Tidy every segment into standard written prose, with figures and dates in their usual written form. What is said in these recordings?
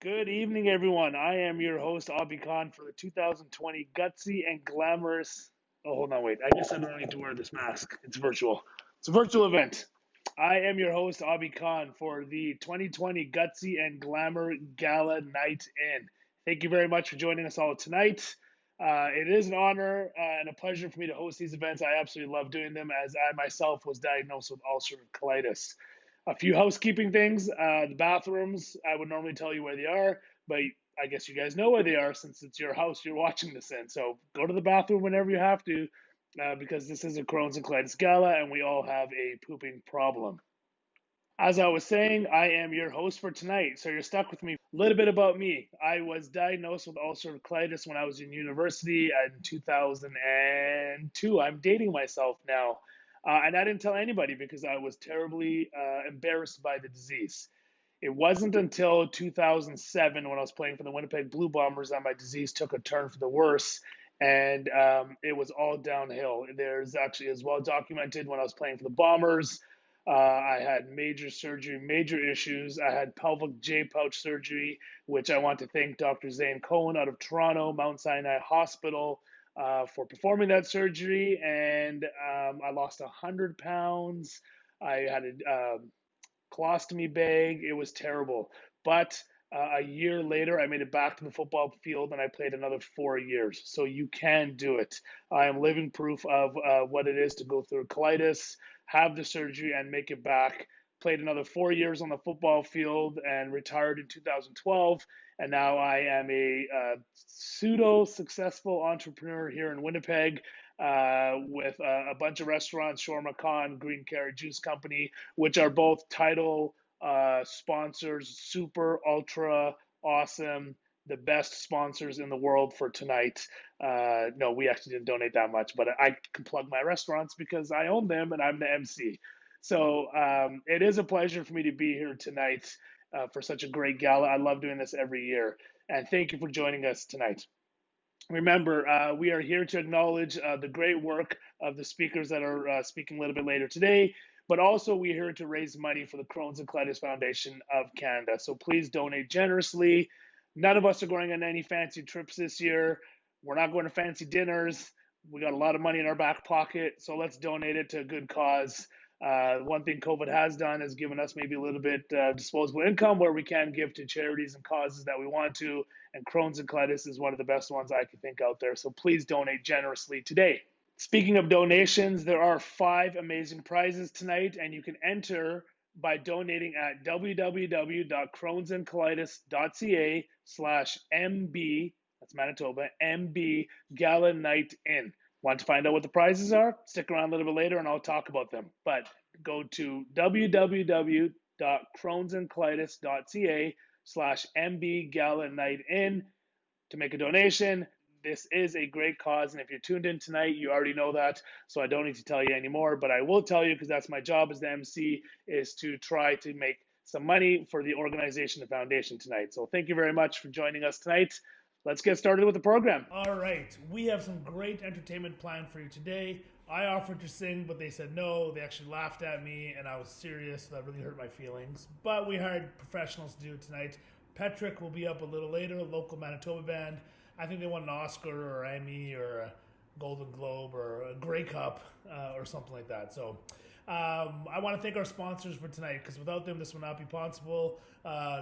Good evening, everyone. I am your host, Obby Khan, for the 2020 Gutsy and Glamorous. Oh, hold on, wait. I guess I don't need to wear this mask. It's virtual. It's a virtual event. I am your host, Obby Khan, for the 2020 Gutsy and Glamour Gala Night In. Thank you very much for joining us all tonight. It is an honor and a pleasure for me to host these events. I absolutely love doing them as I myself was diagnosed with ulcerative colitis. A few housekeeping things. The bathrooms, I would normally tell you where they are, but I guess you guys know where they are since it's your house you're watching this in. So go to the bathroom whenever you have to, because this is a Crohn's and Colitis gala and we all have a pooping problem. As I was saying, I am your host for tonight, so you're stuck with me. A little bit about me. I was diagnosed with ulcerative colitis when I was in university in 2002. I'm dating myself now. And I didn't tell anybody because I was terribly embarrassed by the disease. It wasn't until 2007 when I was playing for the Winnipeg Blue Bombers that my disease took a turn for the worse. And it was all downhill. There's actually, as well documented, when I was playing for the Bombers, I had major surgery, major issues. I had pelvic J pouch surgery, which I want to thank Dr. Zane Cohen out of Toronto, Mount Sinai Hospital, for performing that surgery. And I lost 100 pounds. I had a colostomy bag. It was terrible. But a year later, I made it back to the football field and I played another 4 years. So you can do it. I am living proof of what it is to go through colitis, have the surgery, and make it back. Played another 4 years on the football field and retired in 2012. And now I am a pseudo successful entrepreneur here in Winnipeg with a bunch of restaurants, Shawarma Khan, Green Carrot Juice Company, which are both title sponsors, super, ultra, awesome, the best sponsors in the world for tonight. No, we actually didn't donate that much, but I can plug my restaurants because I own them and I'm the MC. So it is a pleasure for me to be here tonight for such a great gala. I love doing this every year. And thank you for joining us tonight. Remember, we are here to acknowledge the great work of the speakers that are speaking a little bit later today, but also we're here to raise money for the Crohn's and Colitis Foundation of Canada. So please donate generously. None of us are going on any fancy trips this year. We're not going to fancy dinners. We got a lot of money in our back pocket, so let's donate it to a good cause. One thing COVID has done is given us maybe a little bit disposable income where we can give to charities and causes that we want to. And Crohn's and colitis is one of the best ones I can think out there. So please donate generously today. Speaking of donations, there are 5 amazing prizes tonight, and you can enter by donating at www.crohnsandcolitis.ca/MB, that's Manitoba, MB Gala Night In. Want to find out what the prizes are? Stick around a little bit later and I'll talk about them. But go to www.crohnsandcolitis.ca/MB Gala Night In to make a donation. This is a great cause, and if you're tuned in tonight, you already know that, so I don't need to tell you anymore, but I will tell you because that's my job as the MC, is to try to make some money for the organization, the foundation tonight. So thank you very much for joining us tonight. Let's get started with the program. All right, we have some great entertainment planned for you today. I offered to sing, but they said no. They actually laughed at me, and I was serious, so that really hurt my feelings. But we hired professionals to do it tonight. Petric will be up a little later, a local Manitoba band. I think they won an Oscar or Emmy or a Golden Globe or a Grey Cup or something like that. So I want to thank our sponsors for tonight because without them, this would not be possible.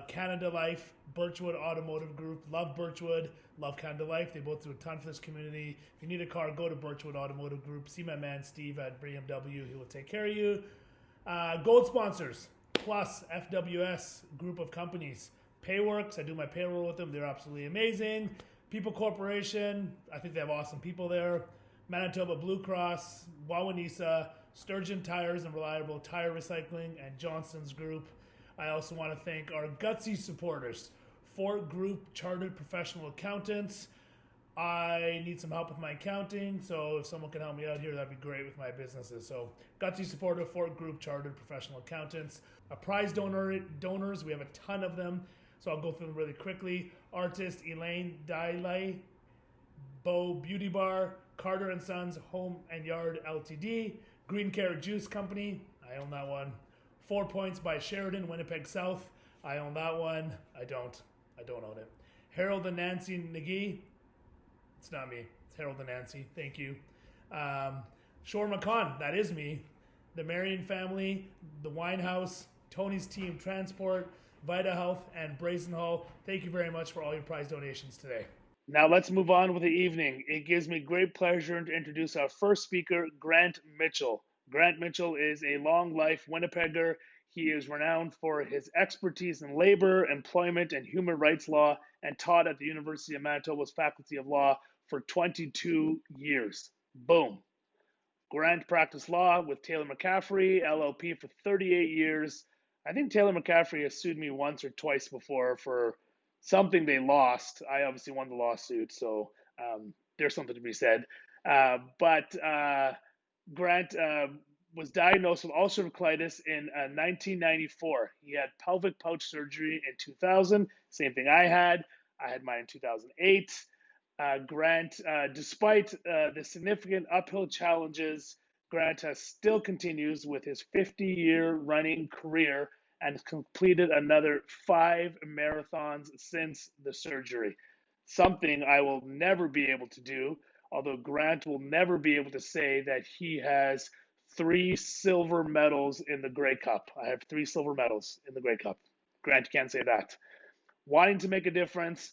Canada Life, Birchwood Automotive Group. Love Birchwood, love Canada Life. They both do a ton for this community. If you need a car, go to Birchwood Automotive Group. See my man Steve at BMW. He will take care of you. Gold sponsors, Plus FWS Group of Companies. Payworks, I do my payroll with them. They're absolutely amazing. People Corporation, I think they have awesome people there. Manitoba Blue Cross, Wawanesa, Sturgeon Tires and Reliable Tire Recycling, and Johnson's Group. I also want to thank our Gutsy supporters, Fort Group Chartered Professional Accountants. I need some help with my accounting, so if someone can help me out here, that'd be great with my businesses. So Gutsy supporter, Fort Group Chartered Professional Accountants. Prize donors, we have a ton of them. So I'll go through them really quickly. Artist Elaine Dailey, Bow Beauty Bar, Carter & Sons Home and Yard Ltd, Green Carrot Juice Company, I own that one. 4 Points by Sheridan, Winnipeg South, I own that one. I don't. I don't own it. Harold and Nancy McGee. It's not me. It's Harold and Nancy. Thank you. Shore McCon. That is me. The Marion family, the Winehouse, Tony's Team Transport, Vita Health, and Brazen Hall. Thank you very much for all your prize donations today. Now let's move on with the evening. It gives me great pleasure to introduce our first speaker, Grant Mitchell. Grant Mitchell is a long-life Winnipegger. He is renowned for his expertise in labor, employment, and human rights law, and taught at the University of Manitoba's Faculty of Law for 22 years. Boom. Grant practiced law with Taylor McCaffrey, LLP, for 38 years. I think Taylor McCaffrey has sued me once or twice before for something they lost. I obviously won the lawsuit, so there's something to be said. But Grant was diagnosed with ulcerative colitis in 1994. He had pelvic pouch surgery in 2000, same thing I had. I had mine in 2008. Grant, despite the significant uphill challenges, Grant still continues with his 50-year running career and has completed another 5 marathons since the surgery. Something I will never be able to do, although Grant will never be able to say that he has 3 silver medals in the Grey Cup. I have 3 silver medals in the Grey Cup. Grant can't say that. Wanting to make a difference,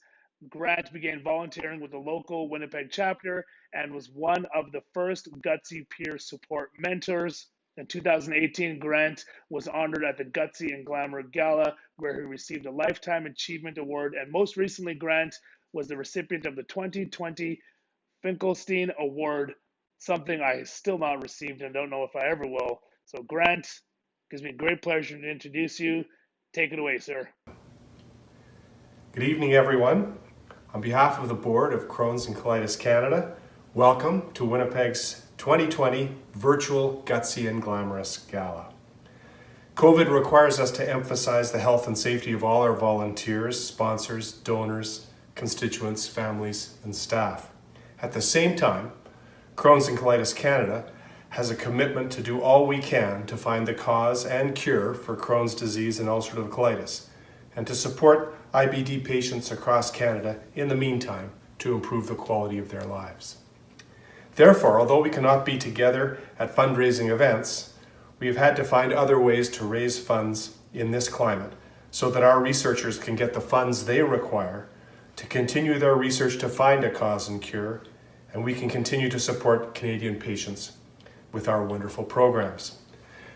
Grant began volunteering with the local Winnipeg chapter and was one of the first Gutsy peer support mentors. In 2018, Grant was honored at the Gutsy and Glamorous Gala, where he received a Lifetime Achievement Award. And most recently, Grant was the recipient of the 2020 Finkelstein Award, something I still not received and don't know if I ever will. So Grant, gives me great pleasure to introduce you. Take it away, sir. Good evening, everyone. On behalf of the board of Crohn's and Colitis Canada, welcome to Winnipeg's 2020 virtual Gutsy and Glamorous Gala. COVID requires us to emphasize the health and safety of all our volunteers, sponsors, donors, constituents, families, and staff. At the same time, Crohn's and Colitis Canada has a commitment to do all we can to find the cause and cure for Crohn's disease and ulcerative colitis, and to support IBD patients across Canada in the meantime to improve the quality of their lives. Therefore, although we cannot be together at fundraising events, we have had to find other ways to raise funds in this climate so that our researchers can get the funds they require to continue their research to find a cause and cure, and we can continue to support Canadian patients with our wonderful programs.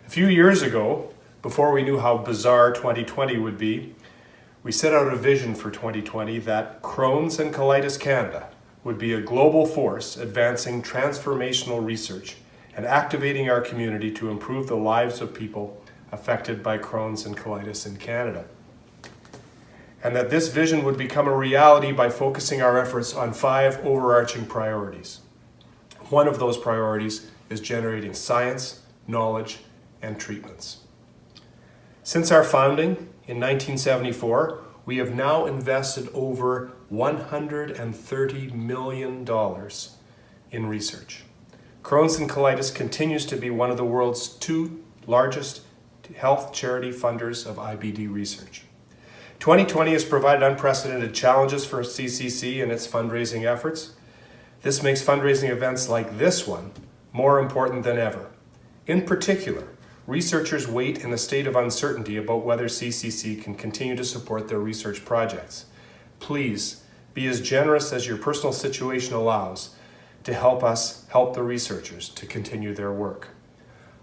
A few years ago, before we knew how bizarre 2020 would be, we set out a vision for 2020 that Crohn's and Colitis Canada would be a global force advancing transformational research and activating our community to improve the lives of people affected by Crohn's and colitis in Canada. And that this vision would become a reality by focusing our efforts on 5 overarching priorities. One of those priorities is generating science, knowledge, and treatments. Since our founding in 1974, we have now invested over $130 million in research. Crohn's and colitis continues to be one of the world's 2 largest health charity funders of IBD research. 2020 has provided unprecedented challenges for CCC and its fundraising efforts. This makes fundraising events like this one more important than ever. In particular, researchers wait in a state of uncertainty about whether CCC can continue to support their research projects. Please be as generous as your personal situation allows to help us help the researchers to continue their work.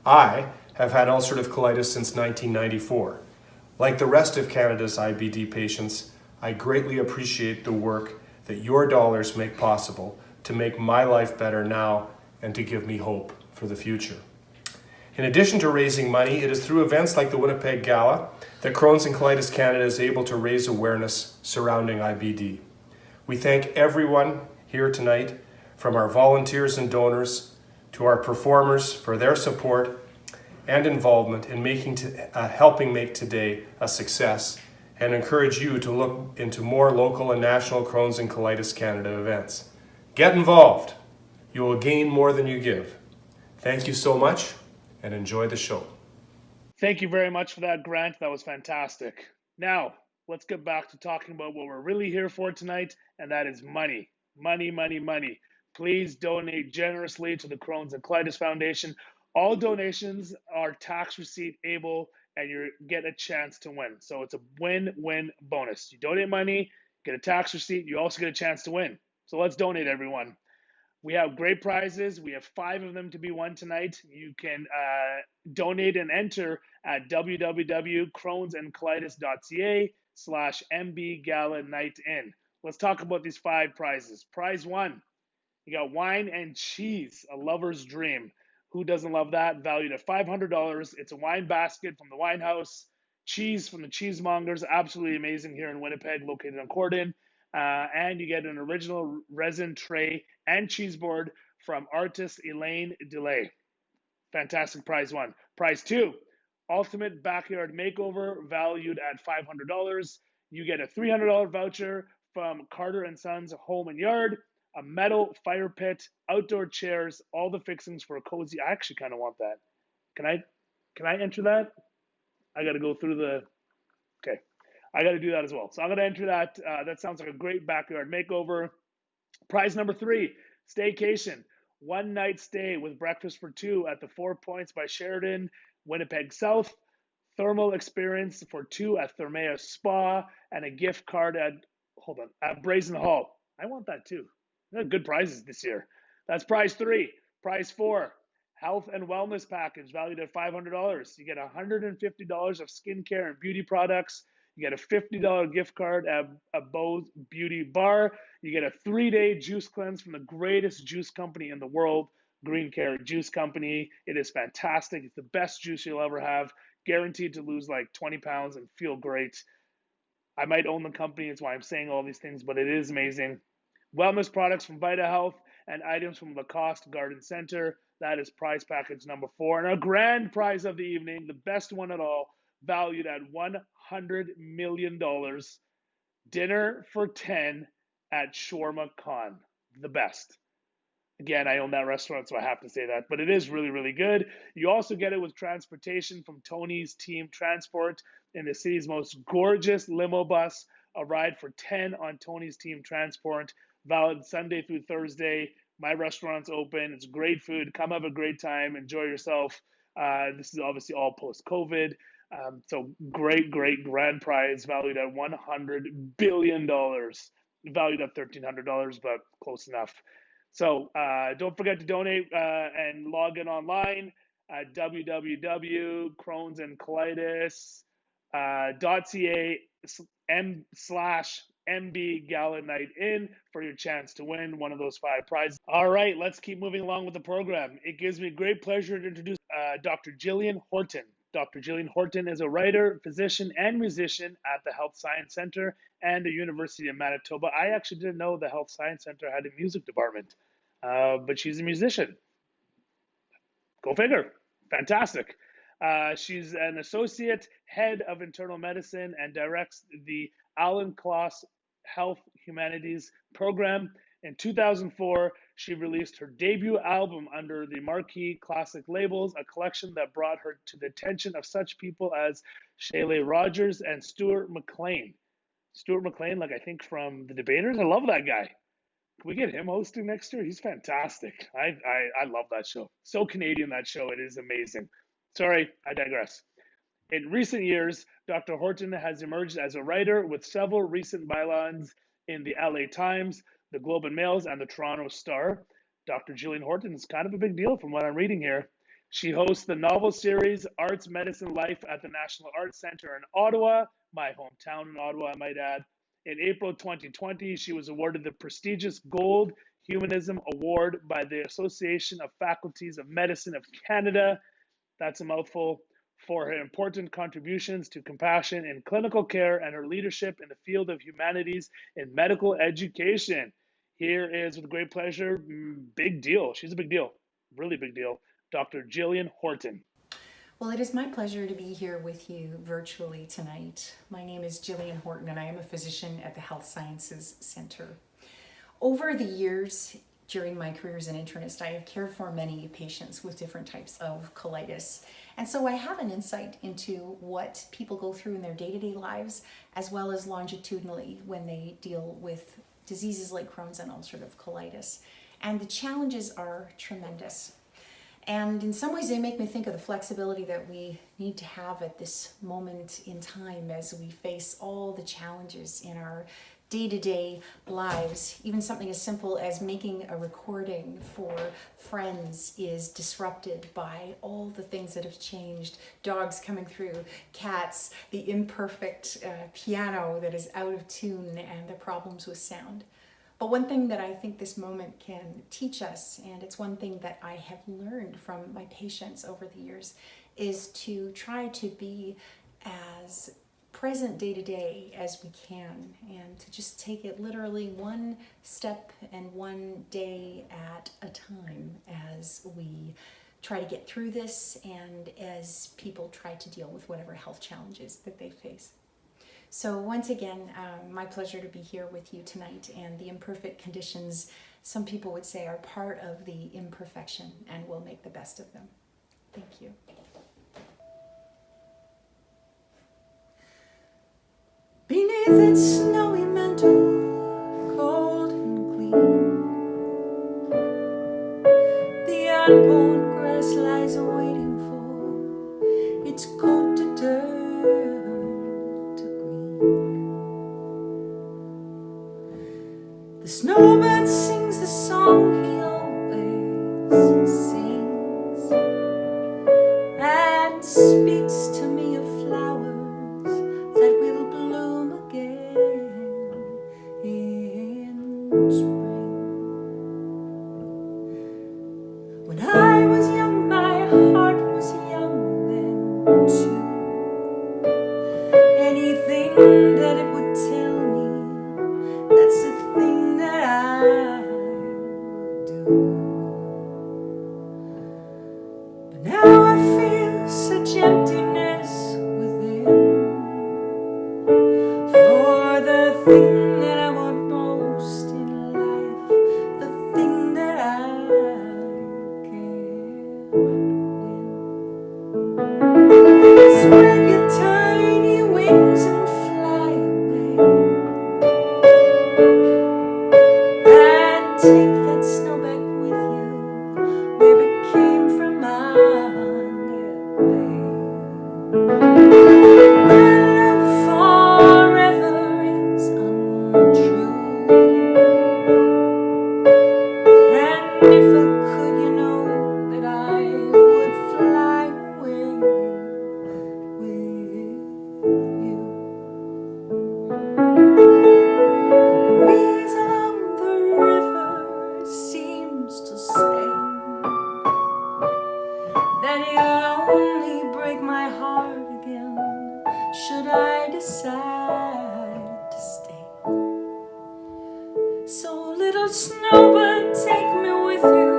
I have had ulcerative colitis since 1994. Like the rest of Canada's IBD patients, I greatly appreciate the work that your dollars make possible to make my life better now and to give me hope for the future. In addition to raising money, it is through events like the Winnipeg Gala that Crohn's and Colitis Canada is able to raise awareness surrounding IBD. We thank everyone here tonight, from our volunteers and donors to our performers, for their support and involvement in helping make today a success, and encourage you to look into more local and national Crohn's and Colitis Canada events. Get involved. You will gain more than you give. Thank you so much, and enjoy the show. Thank you very much for that, Grant. That was fantastic. Now, let's get back to talking about what we're really here for tonight, and that is money. Money, money, money. Please donate generously to the Crohn's and Colitis Foundation. All donations are tax receipt able, and you get a chance to win. So it's a win-win bonus. You donate money, get a tax receipt, you also get a chance to win. So let's donate, everyone. We have great prizes. We have 5 of them to be won tonight. You can donate and enter at www.crohnsandcolitis.ca/MB Gala Night In. Let's talk about these 5 prizes. Prize 1, you got wine and cheese, a lover's dream. Who doesn't love that? Valued at $500. It's a wine basket from the Wine House, cheese from the Cheesemongers, absolutely amazing here in Winnipeg, located on Corden. And you get an original resin tray and cheese board from artist Elaine DeLay. Fantastic prize 1. Prize 2, ultimate backyard makeover, valued at $500. You get a $300 voucher from Carter & Sons Home and Yard, a metal fire pit, outdoor chairs, all the fixings for a cozy. I actually kind of want that. Can I enter that? I got to go through the. Okay, I got to do that as well. So I'm going to enter that. That sounds like a great backyard makeover. Prize number 3, staycation. 1 night stay with breakfast for 2 at the 4 Points by Sheridan, Winnipeg South. Thermal experience for 2 at Thermea Spa, and a gift card at Brazen Hall. I want that too. They're good prizes this year. That's prize 3. Prize 4, health and wellness package valued at $500. You get $150 of skincare and beauty products. You get a $50 gift card at a Beau's Beauty Bar. You get a 3-day juice cleanse from the greatest juice company in the world, Green Carrot Juice Company. It is fantastic. It's the best juice you'll ever have. Guaranteed to lose like 20 pounds and feel great. I might own the company. That's why I'm saying all these things, but it is amazing. Wellness products from Vita Health and items from Lacoste Garden Center. That is prize package number 4. And our grand prize of the evening, the best one at all, valued at $100 million. Dinner for 10 at Shawarma Khan. The best. Again, I own that restaurant, so I have to say that. But it is really, really good. You also get it with transportation from Tony's Team Transport in the city's most gorgeous limo bus. A ride for 10 on Tony's Team Transport. Valid Sunday through Thursday. My restaurant's open. It's great food. Come have a great time. Enjoy yourself. This is obviously all post-COVID. So great, great grand prize valued at $100 billion. Valued at $1,300, but close enough. So don't forget to donate and log in online at www.crohnsandcolitis.ca/MB Gala Night In for your chance to win one of those 5 prizes. All right, let's keep moving along with the program. It gives me great pleasure to introduce Dr. Jillian Horton. Dr. Jillian Horton is a writer, physician, and musician at the Health Science Center and the University of Manitoba. I actually didn't know the Health Science Center had a music department, but she's a musician. Go figure. Fantastic. She's an associate head of internal medicine and directs the Alan Kloss Health Humanities program. In 2004, she released her debut album under the Marquee Classic labels, a collection that brought her to the attention of such people as Shayla Rogers and Stuart McLean. Stuart McLean, like I think from The Debaters. I love that guy. Can we get him hosting next year? He's fantastic. I love that show. So Canadian, that show. It is amazing. Sorry, I digress. In recent years, Dr. Horton has emerged as a writer with several recent bylines in the LA Times, the Globe and Mails, and the Toronto Star. Dr. Jillian Horton is kind of a big deal from what I'm reading here. She hosts the novel series Arts, Medicine, Life at the National Arts Center in Ottawa, my hometown in Ottawa, I might add. In April 2020, she was awarded the prestigious Gold Humanism Award by the Association of Faculties of Medicine of Canada. That's a mouthful. For her important contributions to compassion in clinical care and her leadership in the field of humanities in medical education. Here is, with great pleasure, big deal. She's a big deal, really big deal, Dr. Jillian Horton. Well, it is my pleasure to be here with you virtually tonight. My name is Jillian Horton, and I am a physician at the Health Sciences Center. Over the years, during my career as an internist, I have cared for many patients with different types of colitis. And so I have an insight into what people go through in their day-to-day lives, as well as longitudinally when they deal with diseases like Crohn's and ulcerative colitis. And the challenges are tremendous. And in some ways they make me think of the flexibility that we need to have at this moment in time as we face all the challenges in our day-to-day lives. Even something as simple as making a recording for friends is disrupted by all the things that have changed. Dogs coming through, cats, the imperfect piano that is out of tune, and the problems with sound. But one thing that I think this moment can teach us, and it's one thing that I have learned from my patients over the years, is to try to be as present day to day as we can, and to just take it literally one step and one day at a time as we try to get through this and as people try to deal with whatever health challenges that they face. So once again, my pleasure to be here with you tonight, and the imperfect conditions, some people would say, are part of the imperfection, and we'll make the best of them. Thank you. Beneath its snowy mantle, cold and clean, the unborn grass lies awaiting for its coat to turn to green. The snowbird sings the song he always sings, and speaks to me of flowers that will bloom again in spring. When I was young, my heart was young then too. Anything that it would tell me, that's the thing that I would do. But now I feel such emptiness within, for the thing that I want most in life, the thing that I can't win. Spread your tiny wings and fly away, and take that snow back with you, where it came from on that day. Forever is untrue, and if I could, you know that I would fly away with you. The breeze along the river seems to say that you'll only break my heart again should I decide to stay. So little snowbird, take me with you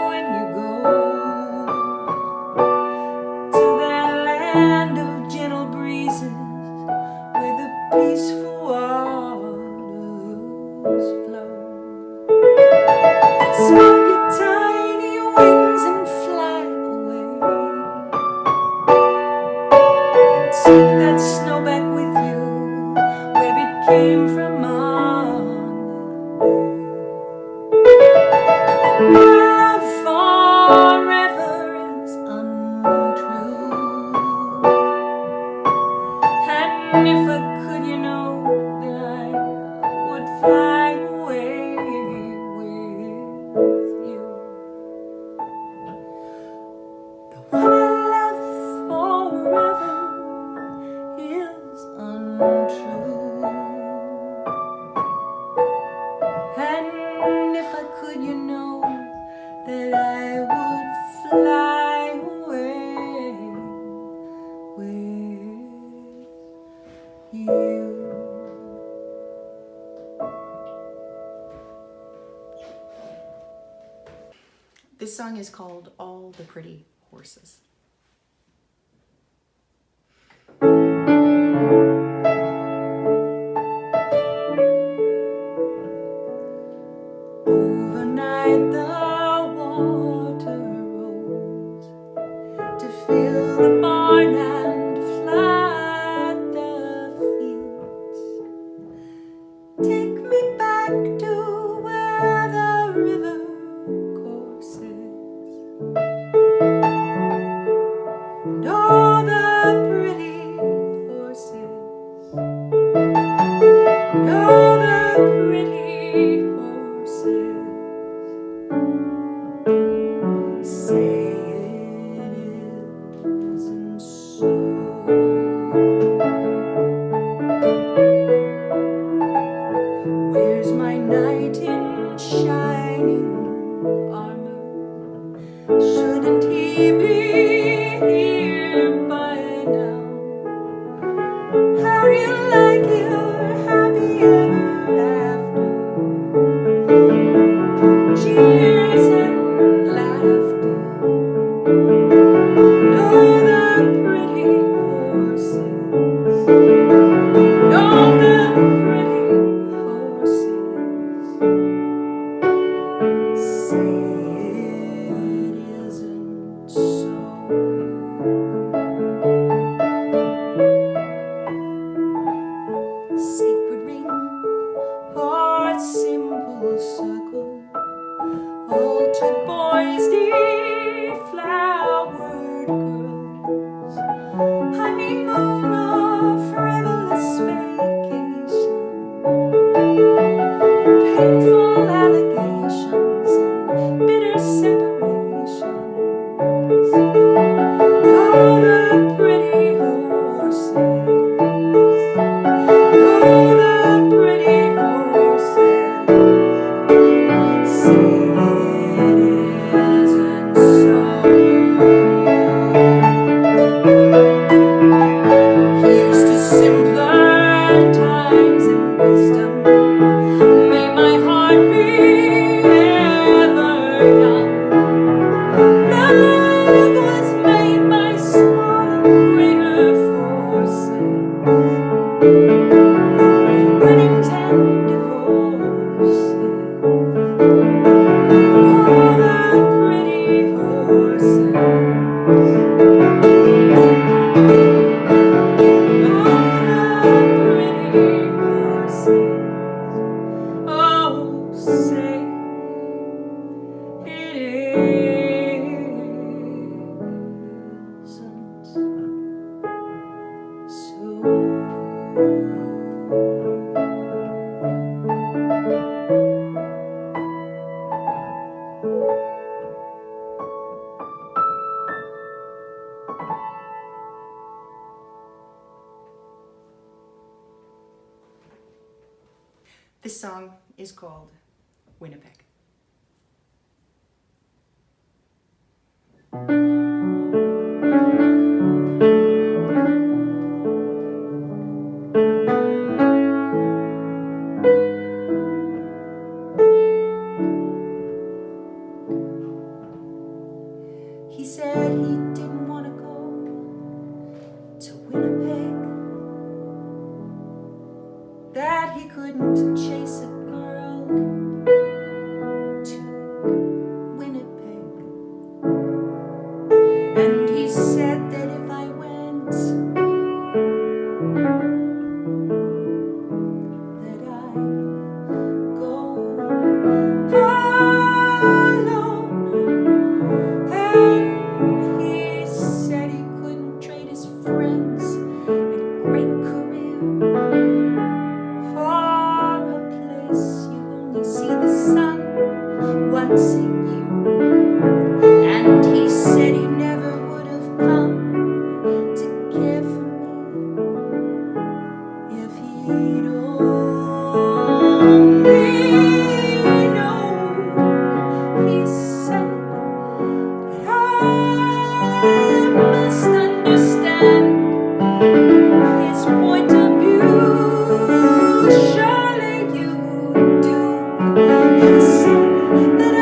when you go to that land of gentle breezes where the peaceful waters flow. Spread your tiny wings and fly away, and take that snow back with you, where it came from on that day. Love forever is untrue, and if I could, you know that I would fly away with you. The one I love forever is untrue, and if I could, you know that I would fly away with you. This song is called All the Pretty Horses. Overnight Take me back to where the river courses, and all the pretty horses, and all the pretty horses say it isn't so. Where's my knight in shining armor? Shouldn't he be here by now? How do you like your happy ever after? Cheers and laughter, and all the pretty horses, and all the pretty horses say it isn't so. Sacred ring or simple circle, altered boys, deflowered girls, honeymoon or frivolous vacation, painful allegations and bitter separations, all the pretty horses, all the pretty horses say it isn't so. Here's to simpler times and wisdom. May my heart be ever young. Love was made by smaller, greater forces, weddings and divorces, all the pretty horses, all the pretty horses, oh, say it isn't so. This song is called Winnipeg. He said he didn't want to go to Winnipeg, that he couldn't chase a girl to Winnipeg. And he said that if I went, that I'd go alone. And he said he couldn't trade his friends and great career for a place you only see the sun once a year. And he said he never would have come to care for me if he'd only known. He said that I must understand his point of view. Surely you do. He said that I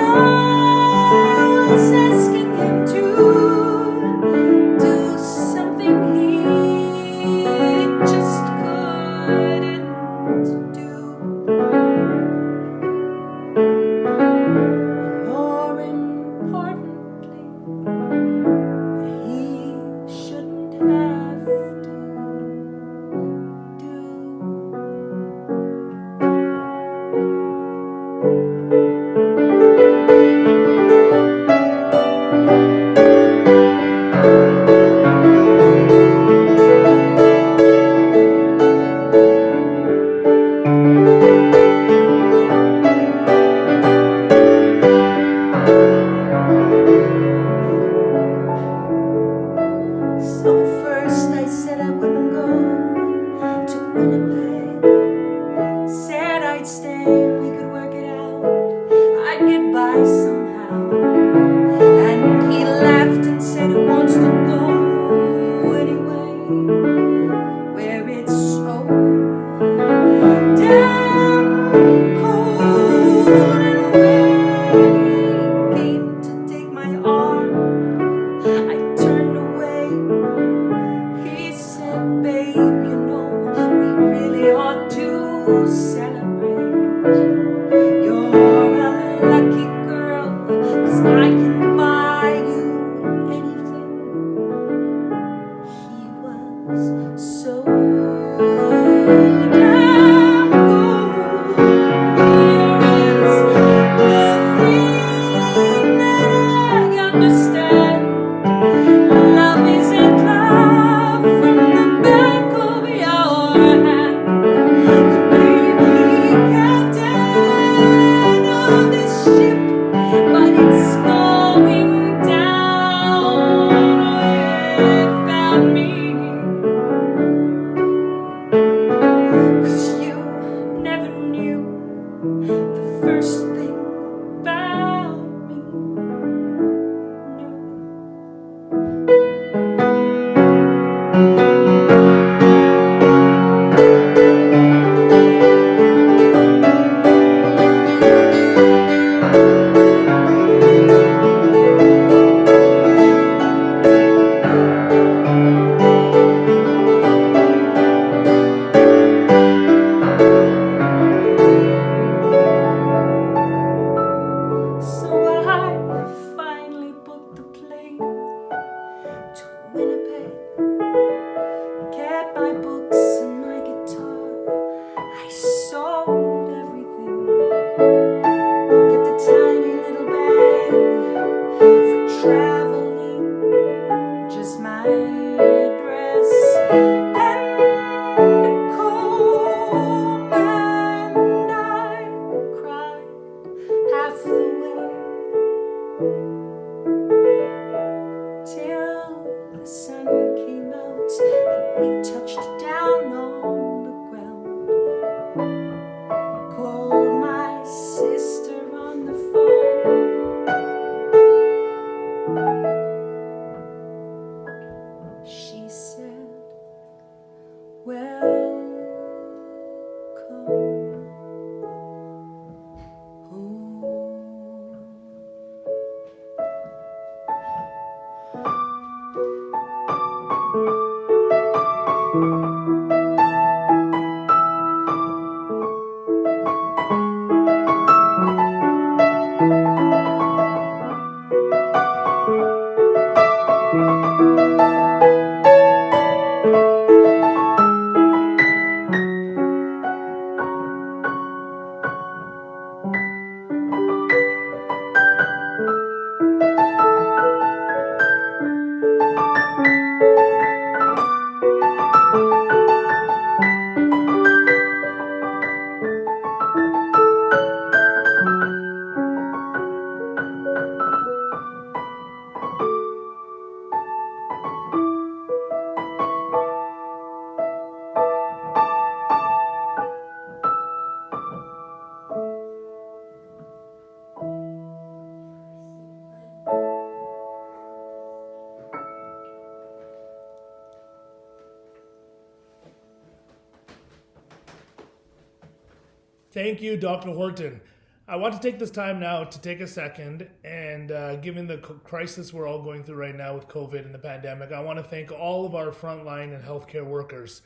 Thank you, Dr. Horton. I want to take this time now to take a second and given the crisis we're all going through right now with COVID and the pandemic, I want to thank all of our frontline and healthcare workers.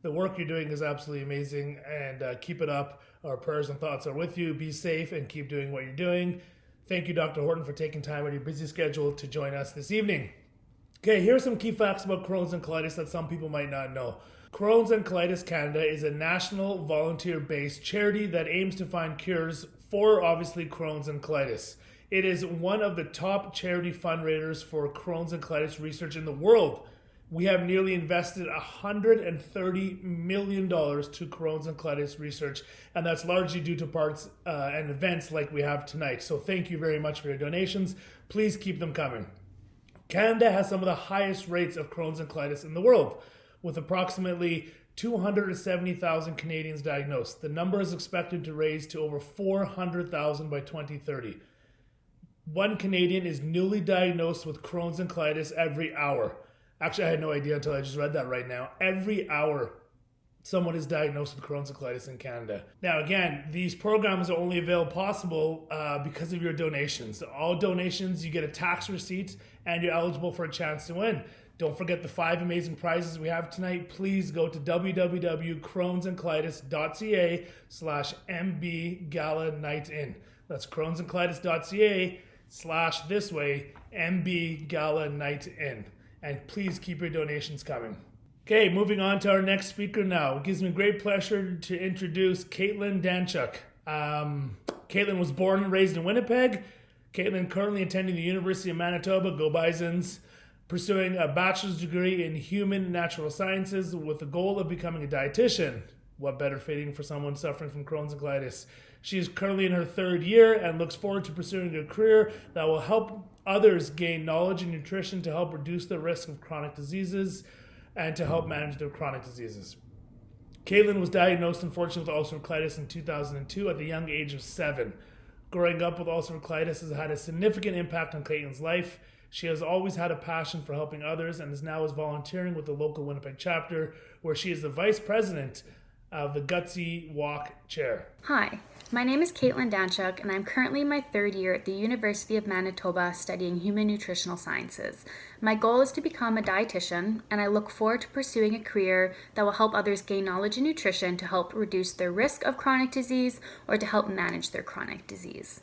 The work you're doing is absolutely amazing, and keep it up. Our prayers and thoughts are with you. Be safe and keep doing what you're doing. Thank you, Dr. Horton, for taking time out of your busy schedule to join us this evening. Okay, here are some key facts about Crohn's and colitis that some people might not know. Crohn's and Colitis Canada is a national volunteer-based charity that aims to find cures for, obviously, Crohn's and colitis. It is one of the top charity fundraisers for Crohn's and colitis research in the world. We have nearly invested $130 million to Crohn's and colitis research, and that's largely due to parts and events like we have tonight. So thank you very much for your donations. Please keep them coming. Canada has some of the highest rates of Crohn's and colitis in the world, with approximately 270,000 Canadians diagnosed. The number is expected to raise to over 400,000 by 2030. One Canadian is newly diagnosed with Crohn's and colitis every hour. Actually, I had no idea until I just read that right now. Every hour, someone is diagnosed with Crohn's and colitis in Canada. Now, again, these programs are only available possible because of your donations. All donations, you get a tax receipt, and you're eligible for a chance to win. Don't forget the 5 amazing prizes we have tonight. Please go to www.crohnsandcolitis.ca/MB Gala Night In. That's crohnsandcolitis.ca/thisway MB Gala Night In. And please keep your donations coming. Okay, moving on to our next speaker now. It gives me great pleasure to introduce Caitlynn Danchuk. Caitlynn was born and raised in Winnipeg. Caitlynn currently attending the University of Manitoba, Go Bisons, pursuing a bachelor's degree in human and natural sciences with the goal of becoming a dietitian. What better fitting for someone suffering from Crohn's and colitis? She is currently in her 3rd year and looks forward to pursuing a career that will help others gain knowledge in nutrition to help reduce the risk of chronic diseases and to help manage their chronic diseases. Caitlynn was diagnosed, unfortunately, with ulcerative colitis in 2002 at the young age of 7. Growing up with ulcerative colitis has had a significant impact on Caitlynn's life. She has always had a passion for helping others and is now volunteering with the local Winnipeg chapter, where she is the vice president of the Gutsy Walk Chair. Hi, my name is Caitlynn Danchuk, and I'm currently in my 3rd year at the University of Manitoba studying human nutritional sciences. My goal is to become a dietitian, and I look forward to pursuing a career that will help others gain knowledge in nutrition to help reduce their risk of chronic disease or to help manage their chronic disease.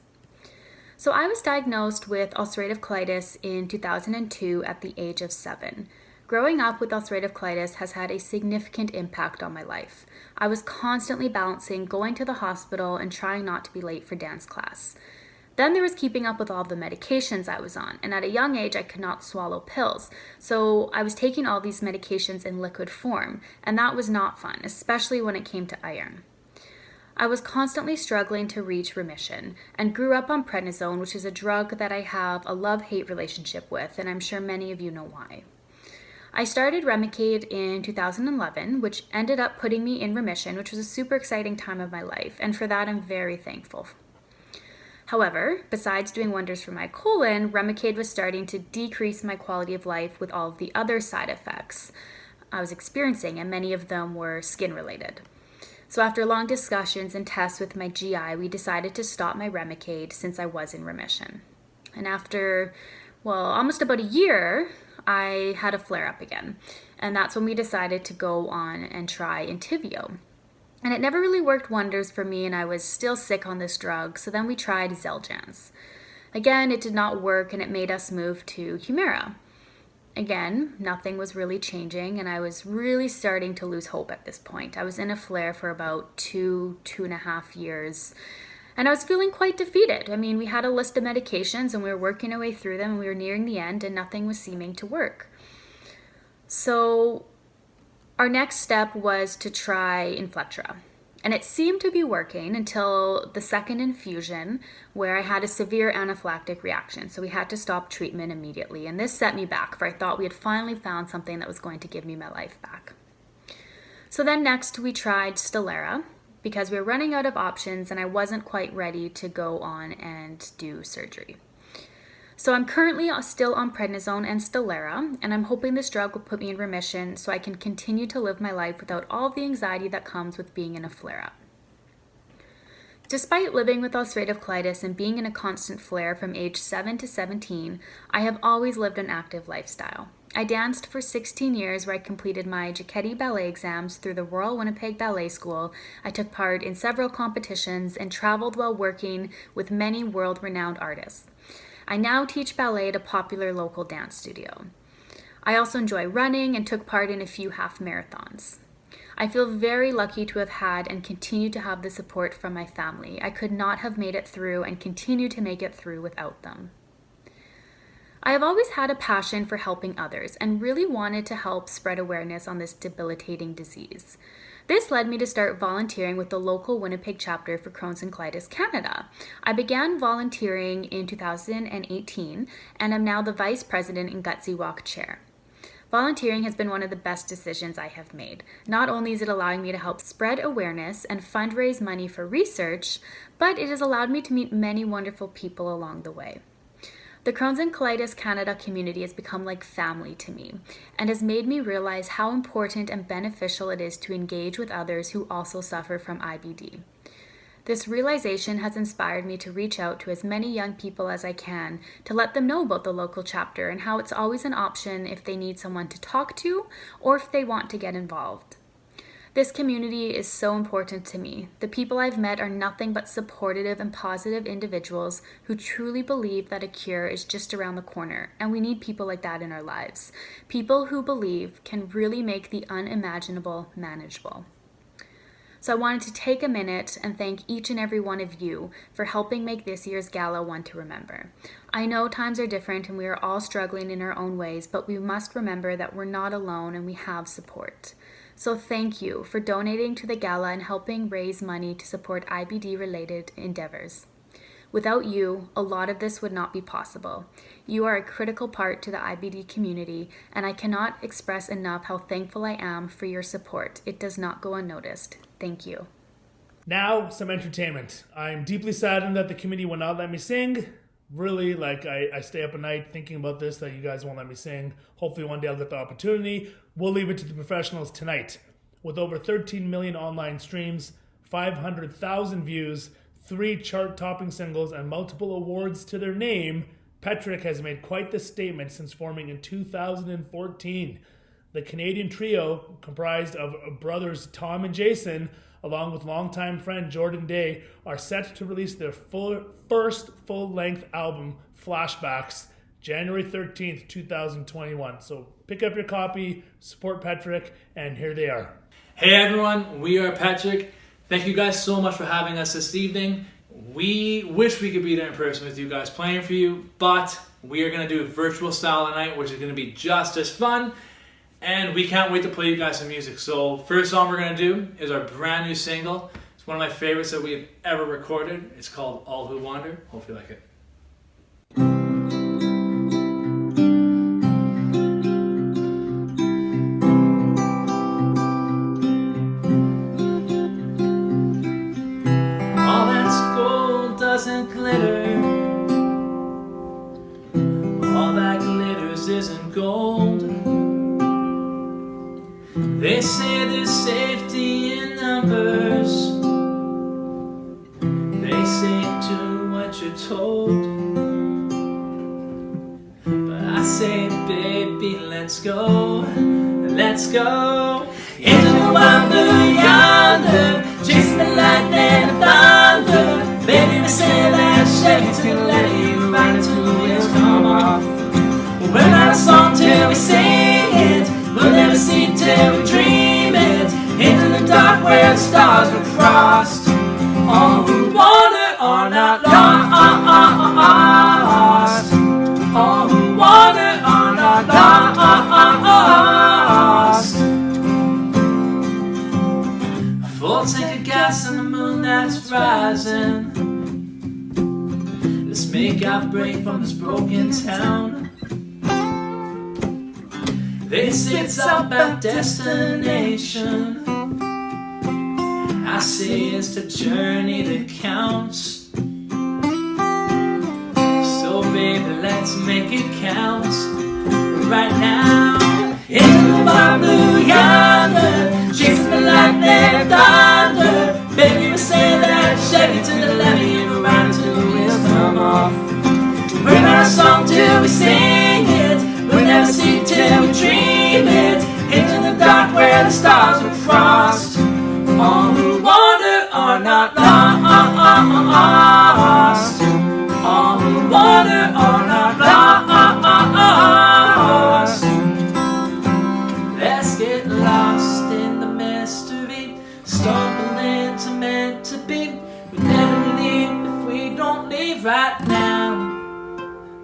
So I was diagnosed with ulcerative colitis in 2002 at the age of 7. Growing up with ulcerative colitis has had a significant impact on my life. I was constantly balancing going to the hospital and trying not to be late for dance class. Then there was keeping up with all the medications I was on, and at a young age I could not swallow pills. So I was taking all these medications in liquid form, and that was not fun, especially when it came to iron. I was constantly struggling to reach remission and grew up on prednisone, which is a drug that I have a love-hate relationship with, and I'm sure many of you know why. I started Remicade in 2011, which ended up putting me in remission, which was a super exciting time of my life, and for that I'm very thankful. However, besides doing wonders for my colon, Remicade was starting to decrease my quality of life with all of the other side effects I was experiencing, and many of them were skin-related. So after long discussions and tests with my GI, we decided to stop my Remicade since I was in remission. And after, almost about a year, I had a flare-up again. And that's when we decided to go on and try Entyvio. And it never really worked wonders for me, and I was still sick on this drug, so then we tried Xeljanz. Again, it did not work, and it made us move to Humira. Again, nothing was really changing, and I was really starting to lose hope at this point. I was in a flare for about 2.5 years, and I was feeling quite defeated. I mean, we had a list of medications, and we were working our way through them, and we were nearing the end, and nothing was seeming to work. So our next step was to try Inflectra. And it seemed to be working until the second infusion, where I had a severe anaphylactic reaction. So we had to stop treatment immediately. And this set me back, for I thought we had finally found something that was going to give me my life back. So then next we tried Stelara, because we were running out of options and I wasn't quite ready to go on and do surgery. So I'm currently still on prednisone and Stelara, and I'm hoping this drug will put me in remission so I can continue to live my life without all the anxiety that comes with being in a flare-up. Despite living with ulcerative colitis and being in a constant flare from age 7 to 17, I have always lived an active lifestyle. I danced for 16 years, where I completed my Jacquetti ballet exams through the Royal Winnipeg Ballet School. I took part in several competitions and traveled while working with many world-renowned artists. I now teach ballet at a popular local dance studio. I also enjoy running and took part in a few half marathons. I feel very lucky to have had and continue to have the support from my family. I could not have made it through and continue to make it through without them. I have always had a passion for helping others and really wanted to help spread awareness on this debilitating disease. This led me to start volunteering with the local Winnipeg chapter for Crohn's and Colitis Canada. I began volunteering in 2018 and am now the Vice President and Gutsy Walk Chair. Volunteering has been one of the best decisions I have made. Not only is it allowing me to help spread awareness and fundraise money for research, but it has allowed me to meet many wonderful people along the way. The Crohn's and Colitis Canada community has become like family to me and has made me realize how important and beneficial it is to engage with others who also suffer from IBD. This realization has inspired me to reach out to as many young people as I can to let them know about the local chapter and how it's always an option if they need someone to talk to or if they want to get involved. This community is so important to me. The people I've met are nothing but supportive and positive individuals who truly believe that a cure is just around the corner, and we need people like that in our lives. People who believe can really make the unimaginable manageable. So I wanted to take a minute and thank each and every one of you for helping make this year's gala one to remember. I know times are different and we are all struggling in our own ways, but we must remember that we're not alone and we have support. So thank you for donating to the gala and helping raise money to support IBD-related endeavors. Without you, a lot of this would not be possible. You are a critical part to the IBD community, and I cannot express enough how thankful I am for your support. It does not go unnoticed. Thank you. Now, some entertainment. I'm deeply saddened that the committee will not let me sing. Really, I stay up at night thinking about this, that you guys won't let me sing. Hopefully one day I'll get the opportunity. We'll leave it to the professionals tonight. With over 13 million online streams, 500,000 views, 3 chart-topping singles, and multiple awards to their name, Petric has made quite the statement since forming in 2014. The Canadian trio, comprised of brothers Tom and Jason, along with longtime friend Jordan Day, are set to release their first full-length album, Flashbacks, January 13th, 2021. So pick up your copy, support Petric, and here they are. Hey everyone, we are Petric. Thank you guys so much for having us this evening. We wish we could be there in person with you guys playing for you, but we are going to do a virtual style tonight, which is going to be just as fun. And we can't wait to play you guys some music. So first song we're going to do is our brand new single. It's one of my favorites that we've ever recorded. It's called All Who Wander. Hope you like it. All that's gold doesn't glitter. All that glitters isn't gold. They say there's safety in numbers. They say do what you're told. But I say, baby, let's go. Let's go into the wild blue yonder, chasing the lightning and thunder. Baby, they say that Chevy to let you right until the wheels come off. We're not a song till we sing it. We'll never see till we dream it. Into the dark where the stars were crossed. All who wander are not lost. All who wander are not lost. Full tank of gas on the moon that's rising. Let's make our break from this broken town. They say it's about destination. I say it's the journey that counts. So baby, let's make it count. Right now, into the wild blue yonder, chasing the lightning and thunder. Baby, we say that Chevy to let it ride till the wheels come off. Bring our song till we sing it, we'll never see till we dream it, into the dark where the stars are crossed. All who wander are not lost. All who wander are not lost. Let's get lost in the mystery, stumble into meant to be. We never leave if we don't leave right now.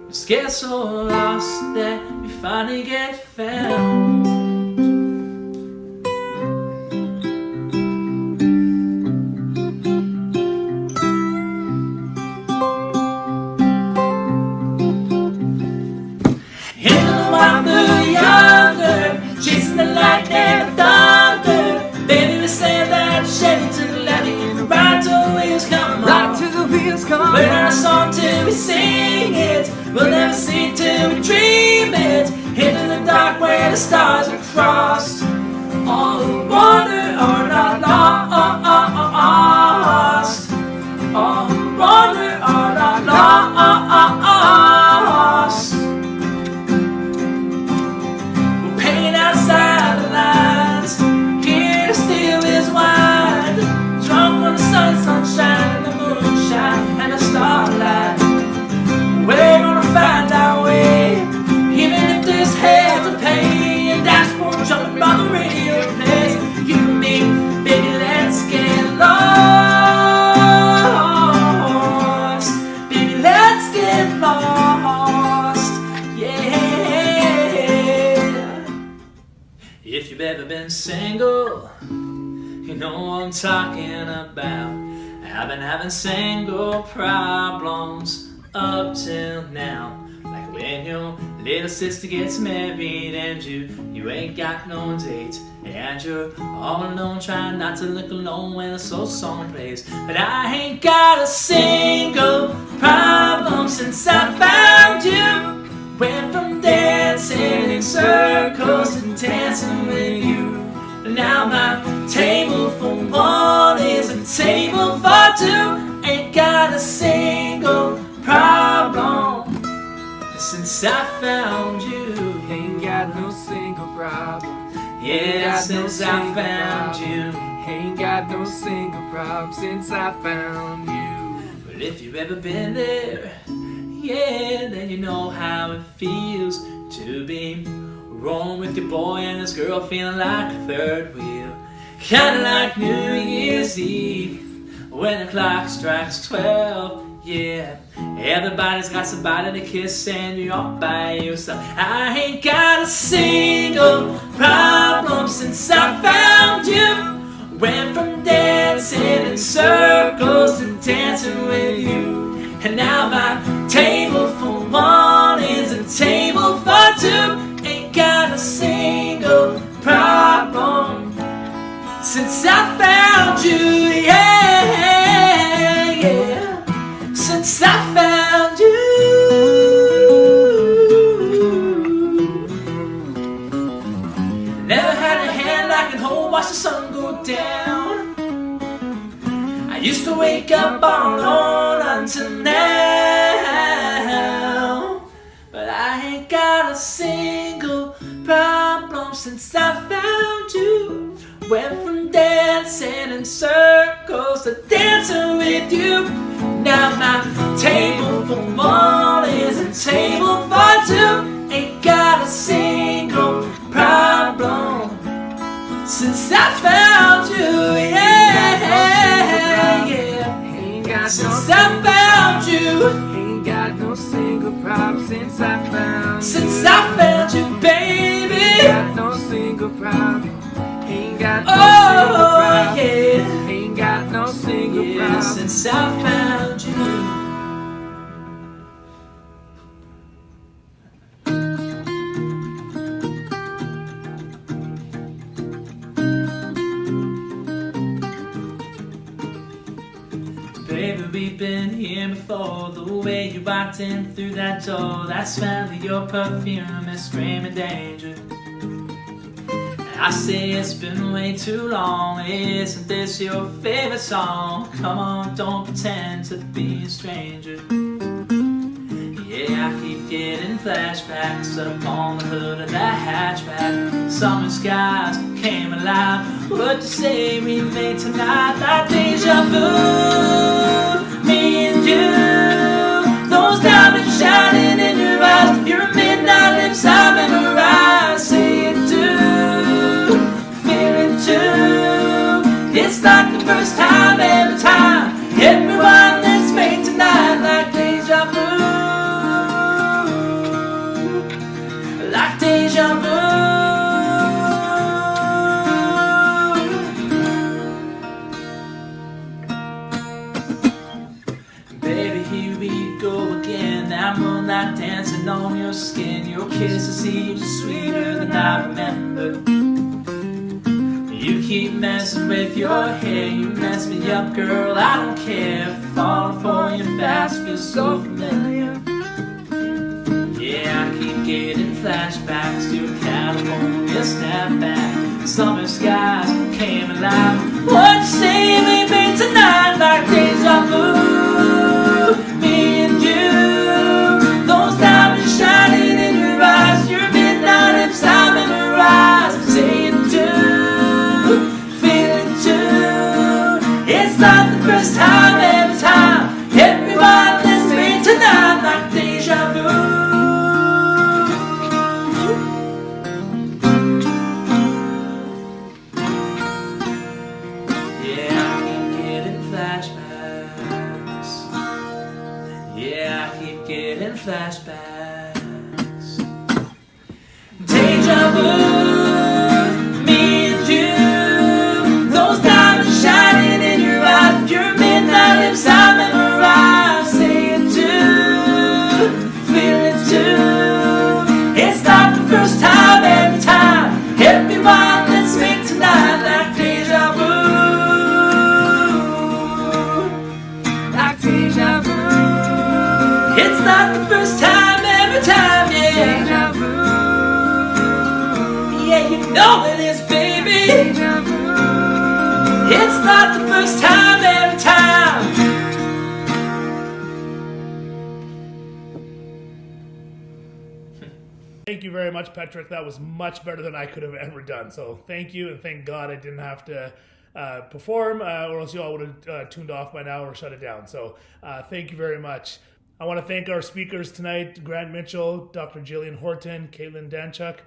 Just get so lost that we finally get found. Chasing the lightning and the thunder, baby, we say that Chevy to the left and right till the wheels come off. Right till the wheels come off. Learn our song till we sing it, we'll never see till we dream it, into the dark where the stars are crossed. All who wander are not lost. All who wander are not lost. Outside the lines, here to steal his wine, drunk on the sunshine, and the moonshine, and the starlight. We're gonna find our way, even if there's hell to pay. And dashboard jumping by the radio plays. You and me, baby, let's get lost. Baby, let's get lost. Yeah. If you've ever been single, you know what I'm talking about. I've been having single problems up till now. Like when your little sister gets married and you ain't got no date, and you're all alone trying not to look alone when a soul song plays. But I ain't got a single problem since I found you. Went from dancing in circles to dancing with you. Now my table for one is a table for two. Ain't got a single problem since I found you. Ain't got no single problem. Yeah, since I found you. Ain't got no single problem since I found you. But if you've ever been there, yeah, then you know how it feels to be rolling with your boy and his girl, feeling like a third wheel. Kinda like New Year's Eve, when the clock strikes 12, yeah. Everybody's got somebody to kiss and you're all by yourself. I ain't got a single problem since I found you. Went from dancing in circles to dancing with you. And now my table for one is a table for two. Ain't got a single problem since I found you, yeah, yeah. Since I found you. Never had a hand I can hold, watch the sun go down. I used to wake up all alone until now, but I ain't got a single problem since I found you. Went from dancing in circles to dancing with you. Now my table for one is a table for two. Ain't got a single problem since I found you, yeah, yeah. Ain't got Since I found you. Ain't got no single problem since I found you. Since I found you, baby. Ain't got no single problem. Ain't got no Oh, single problem. yeah. Ain't got no single Yeah, problem. since I found you. Baby, we've been here before. The way you walked in through that door, that smell of your perfume is screaming danger. I say it's been way too long. Isn't this your favorite song? Come on, don't pretend to be a stranger. Yeah, I keep getting flashbacks up on the hood of that hatchback. Summer skies came alive. What to say we made tonight? Like deja vu, me and you. Those diamonds shining in your eyes. You're a midnight lips, I'm in her eyes. Say it too, feel it too. It's like the first time, every time. Everyone that's made tonight like deja vu. Like deja vu. Baby, here we go again. That moonlight dancing on your skin. Your kisses seem sweeter than I remember. You keep messing with your hair. You mess me up, girl, I don't care. Falling for you fast, feels so familiar. Yeah, I keep getting flashbacks to a California snapback. Summer skies came alive. What you say we made tonight like deja vu? Me and you, those diamonds shining in your eyes. Your midnight lips, I'm in her eyes. Say it too, feel it too. It's not the first time, every time. Everyone that's made tonight like deja vu. Flashbacks, deja vu, me and you. Those diamonds shining in your eyes. Your midnight lips, I'm in her eyes. Say it too, feel it too. It's not the first time, every time. Everyone let's make tonight like deja vu, like deja vu. It's not the first time, every time, yeah. Deja vu. Yeah, you know it is, baby. Deja vu. It's not the first time, every time. Thank you very much, Petric. That was much better than I could have ever done. So thank you, and thank God I didn't have to perform, or else you all would have tuned off by now or shut it down. So thank you very much. I want to thank our speakers tonight, Grant Mitchell, Dr. Jillian Horton, Caitlynn Danchuk.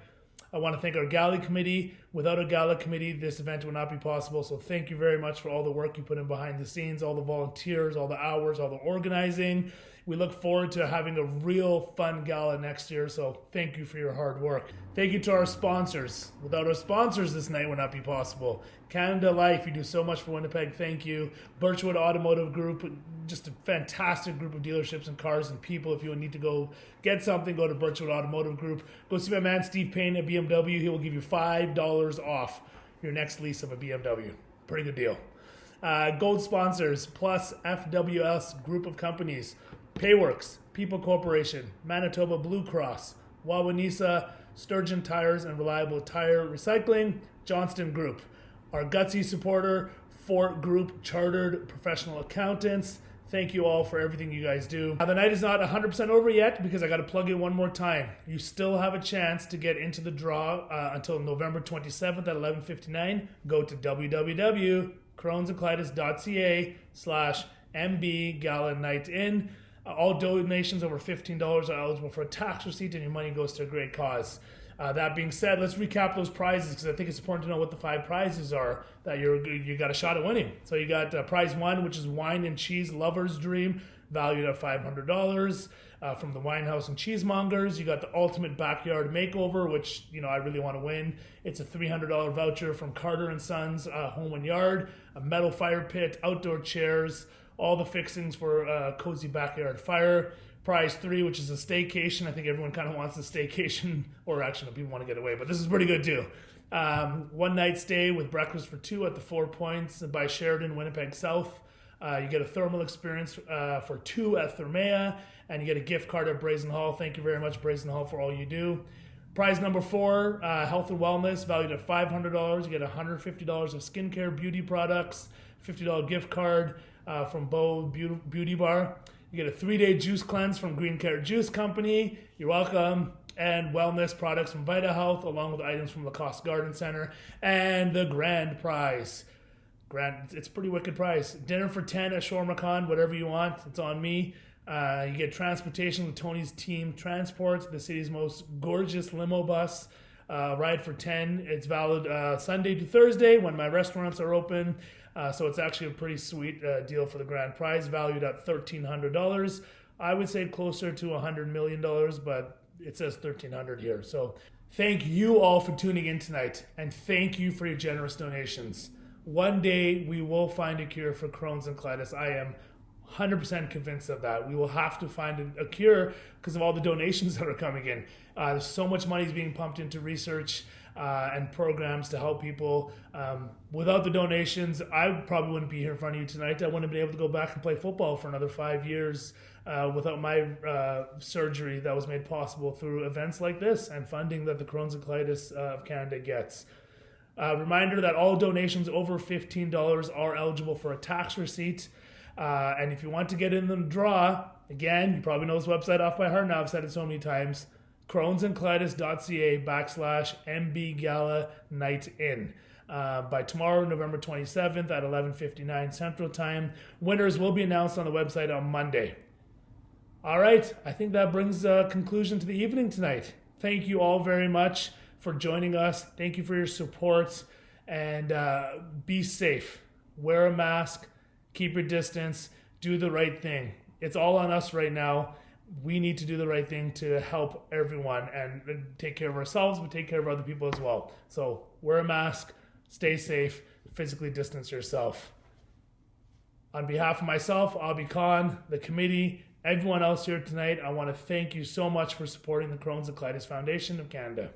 I want to thank our gala committee. Without a gala committee, this event would not be possible. So thank you very much for all the work you put in behind the scenes, all the volunteers, all the hours, all the organizing. We look forward to having a real fun gala next year. So thank you for your hard work. Thank you to our sponsors. Without our sponsors, this night would not be possible. Canada Life, you do so much for Winnipeg. Thank you. Birchwood Automotive Group, just a fantastic group of dealerships and cars and people. If you need to go get something, go to Birchwood Automotive Group. Go see my man Steve Payne at BMW. He will give you $5 off your next lease of a BMW. Pretty good deal. Gold sponsors, plus FWS Group of Companies, Payworks, People Corporation, Manitoba Blue Cross, Wawanesa, Sturgeon Tires and Reliable Tire Recycling, Johnston Group. Our Gutsy supporter, Fort Group Chartered Professional Accountants. Thank you all for everything you guys do. The night is not 100% over yet because I got to plug in one more time. You still have a chance to get into the draw until November 27th at 11:59. Go to www.crohnsandcolitis.ca/MB Gala Night In. All donations over $15 are eligible for a tax receipt, and your money goes to a great cause. That being said, let's recap those prizes because I think it's important to know what the 5 prizes are that you got a shot at winning. So you got prize 1, which is Wine and Cheese Lover's Dream, valued at $500 from the Winehouse and Cheesemongers. You got the Ultimate Backyard Makeover, which I really want to win. It's a $300 voucher from Carter and Sons Home and Yard, a metal fire pit, outdoor chairs, all the fixings for a cozy backyard fire. Prize 3, which is a staycation. I think everyone kind of wants a staycation, or actually people want to get away, but this is pretty good too. 1 night stay with breakfast for 2 at the 4 Points by Sheridan, Winnipeg South. You get a thermal experience for 2 at Thermea, and you get a gift card at Brazen Hall. Thank you very much, Brazen Hall, for all you do. Prize number 4, health and wellness, valued at $500. You get $150 of skincare, beauty products, $50 gift card from Bo Beauty Bar. You get a 3-day juice cleanse from Green Carrot Juice Company. You're welcome. And wellness products from Vita Health, along with items from Lacoste Garden Center. And the grand prize. It's a pretty wicked prize. Dinner for 10 at Shawarma Khan, whatever you want. It's on me. You get transportation with Tony's Team Transport, the city's most gorgeous limo bus. Ride for 10. It's valid Sunday to Thursday when my restaurants are open. So it's actually a pretty sweet deal for the grand prize, valued at $1,300. I would say closer to $100 million, but it says $1,300 here. So thank you all for tuning in tonight, and thank you for your generous donations. One day we will find a cure for Crohn's and colitis. I am 100% convinced of that. We will have to find a cure because of all the donations that are coming in. There's so much money is being pumped into research and programs to help people. Without the donations, I probably wouldn't be here in front of you tonight. I wouldn't have been able to go back and play football for another 5 years without my surgery that was made possible through events like this and funding that the Crohn's and Colitis of Canada gets. Reminder that all donations over $15 are eligible for a tax receipt. And if you want to get in the draw, again, you probably know this website off by heart now, I've said it so many times, crohnsandcolitis.ca/MB Gala Night In. By tomorrow, November 27th at 11:59 Central Time. Winners will be announced on the website on Monday. All right, I think that brings a conclusion to the evening tonight. Thank you all very much for joining us. Thank you for your support, and be safe. Wear a mask, keep your distance, do the right thing. It's all on us right now. We need to do the right thing to help everyone and take care of ourselves, but take care of other people as well. So wear a mask, stay safe, physically distance yourself. On behalf of myself, Obby Khan, the committee, everyone else here tonight, I want to thank you so much for supporting the Crohn's and Colitis Foundation of Canada.